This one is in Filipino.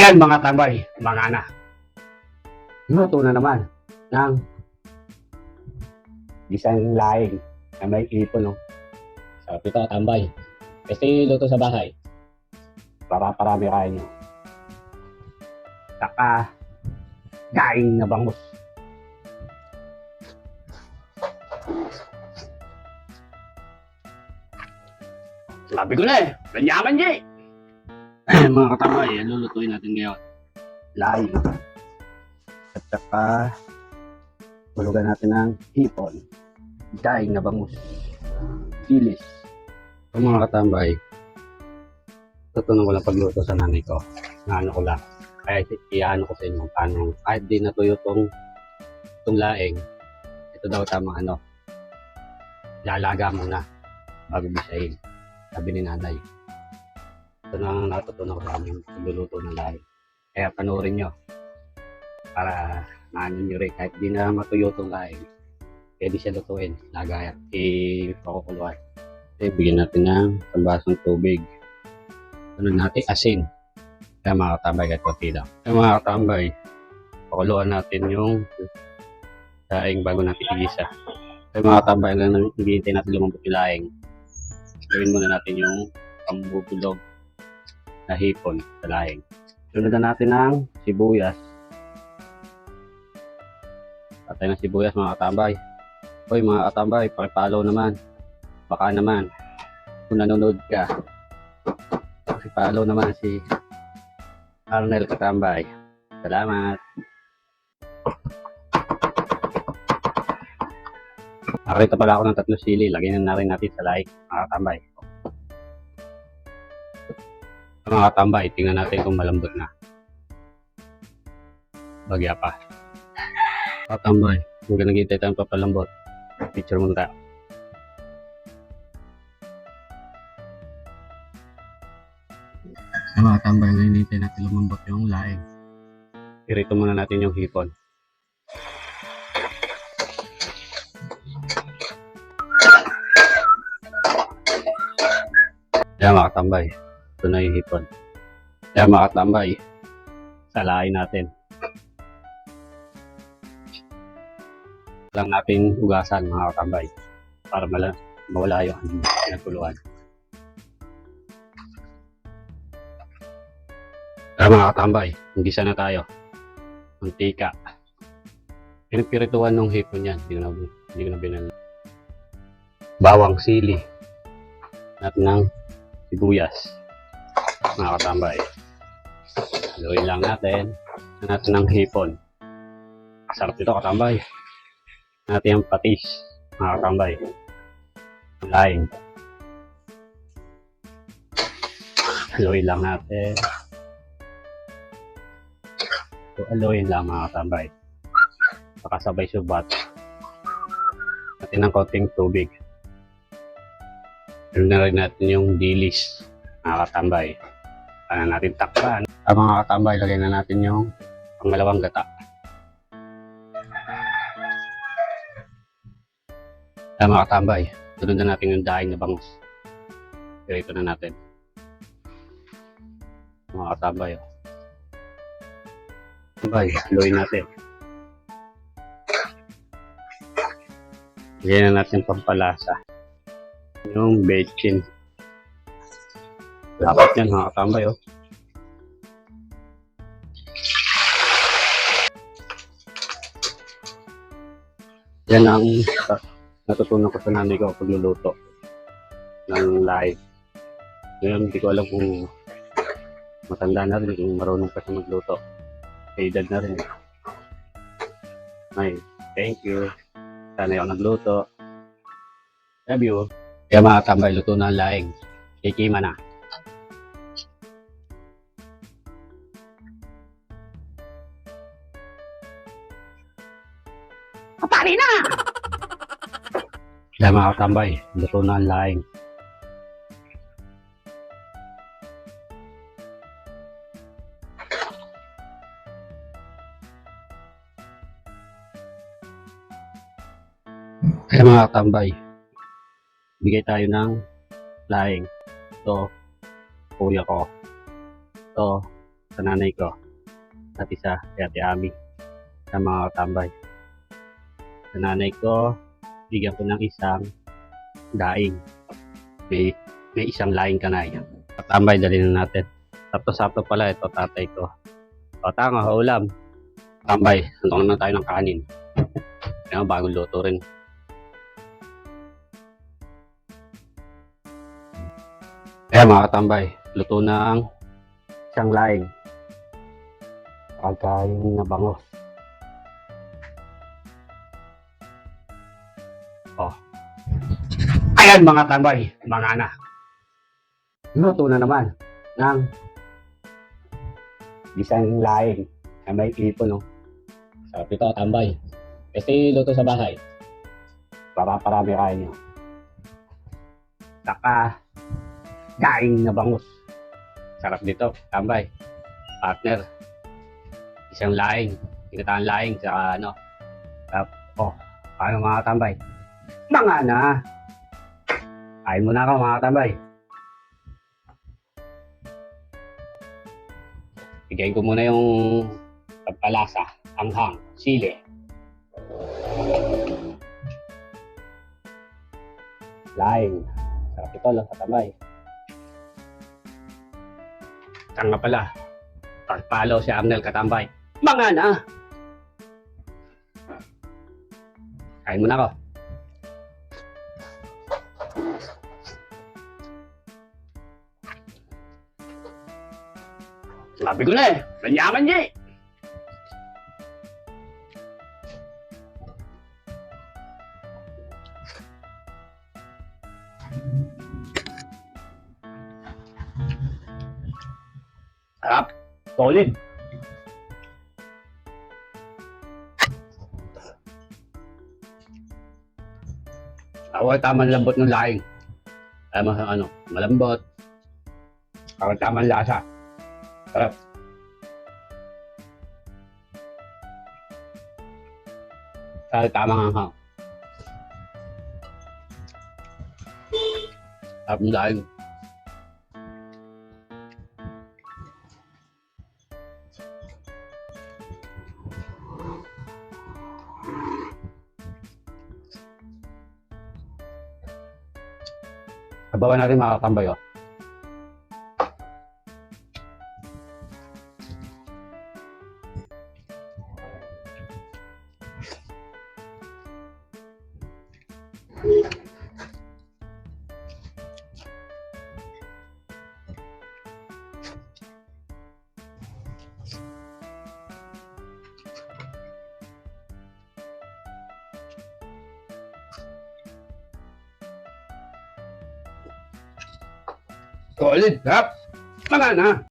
Ayan mga tambay, mga anak. Luto na naman ng isang laing na may ipon. No? Sarap ito, tambay. Kasi luto sa bahay. Para parami kain nyo. Saka, daing na bangus. Sabi ko na eh, ganyaman niya eh. Ayan mga katambay, lulutuin natin ngayon. Laing. At saka, hulugan natin ng hipon. Daing na bangus. Silis. So mga katambay, tutunan ko lang pagluto sa nanay ko. Naano ko lang. Kaya iyaano ko sa inyo paano. Kahit di natuyo tong laing, ito daw tamang lalaga muna bago bisahin. Sabi ni nanay. Ito na natutunan ko sa kanyang pagluluto ng laing. Kaya panoorin nyo. Para maano nyo rin. Kahit di na matuyo itong laing. Pwede siya lutuin. Lagay at ipakukuluan. Bigyan natin ng basong tubig. Ano natin? Asin. Kaya mga katambay kahit konti lang. Kaya mga katambay. Pakuluan natin yung laing bago natin igisa. Kaya mga katambay hanggang naghihintay natin lumambot yung laing. Gawin muna natin yung pambubulog na hipon sa laing. Sunod na natin ng sibuyas. Patay ng sibuyas mga katambay. Hoy mga katambay, pakipollow naman. Baka naman, kung nanonood ka, pakipollow naman si Arnel Katambay. Salamat. Nakita pala ako ng 3 sili. Lagyan na rin natin sa laing mga katambay. Mga katambay, tingnan natin kung malambot na. Bagya pa. Katambay, kung naghihintay tayong papalambot, picture muna tayo. Mga katambay, naghihintay natin lumambot yung laing. Irito muna natin yung hipon. Yan mga katambay. Ito na yung hipon. Kaya mga katambay, salain natin. Lang natin hugasan mga katambay para mawala yung pinagkuluan. Kaya mga katambay, gisa na tayo. Mantika. Pinagpirituan ng hipon yan. Hindi ko na binala. Bawang sili. At ng sibuyas. Mga katambay. Haluin lang natin. Natin ng hipon. Sarap ito katambay. Natin yung patis. Mga katambay. Laing. Haluin lang natin. So, haluin lang mga katambay. Pakasabay subat. Natin ng konting tubig. Haluin na rin natin yung dilis. Mga katambay. Para natin takpan. Ang mga katambay, lagyan na natin yung pangalawang gata. Ang mga katambay, sunod na natin yung daing na bangus. Ito na natin. Mga katambay. Katambay, haluin natin. Lagyan na natin pampalasa. Yung bechin. Dapat yan mga katambay Yan ang natutunan ko sa nanay ko pagluluto ng laing. Ngayon hindi ko alam kung matanda na rin, kung marunong pa siya magluto. May edad na rin. Ay, thank you. Sana ako nagluto. Love you. Kaya mga katambay, luto na ang laing. Kikima na. Kapari na! Kaya mga katambay, luto na ang laing. Kaya mga katambay, bigay tayo ng laing. Ito, kuya ko. Ito, sa nanay ko at isa kay Ate Ami sa mga katambay. Sa nanay ko, bigyan ko ng isang daing. May isang laing kanay. Katambay, dali na natin. Sakto-sakto pala ito, tatay ko. O, tanga, ulam. Tambay, suntukan na tayo ng kanin. Kaya bagong luto rin. Kaya mga katambay, luto na ang isang laing. Pagkain na bangos. Oh. Ayan mga tambay, mga na. Luto na naman ng isang laing na may ipon, no? Sarap ito, tambay. Kasi luto sa bahay. Para parami kain nyo. Saka, daing na bangus. Sarap dito, tambay. Partner. Isang laing. Pinataan laing. Saka ano. Oh, paano mga tambay? Mga na. Kain muna ako mga tambay. Bigyan ko muna yung pagpalasa, anghang, sili. Laing. Sarap ito lang sa tambay. Saan nga pala? Pagpalo si Arnel Katambay. Mga na! Kain muna ako. Sabi ko na eh, nanyaman niya eh. Sarap, solid. Ako ay tamang lambot ng laing. Ay ano, malambot. Ako ay tamang lasa. Sarap. Sarap tamang anghang. Sarap ng laing. Sabawan natin mga katambay, oh. Solid, sarap. Mga na.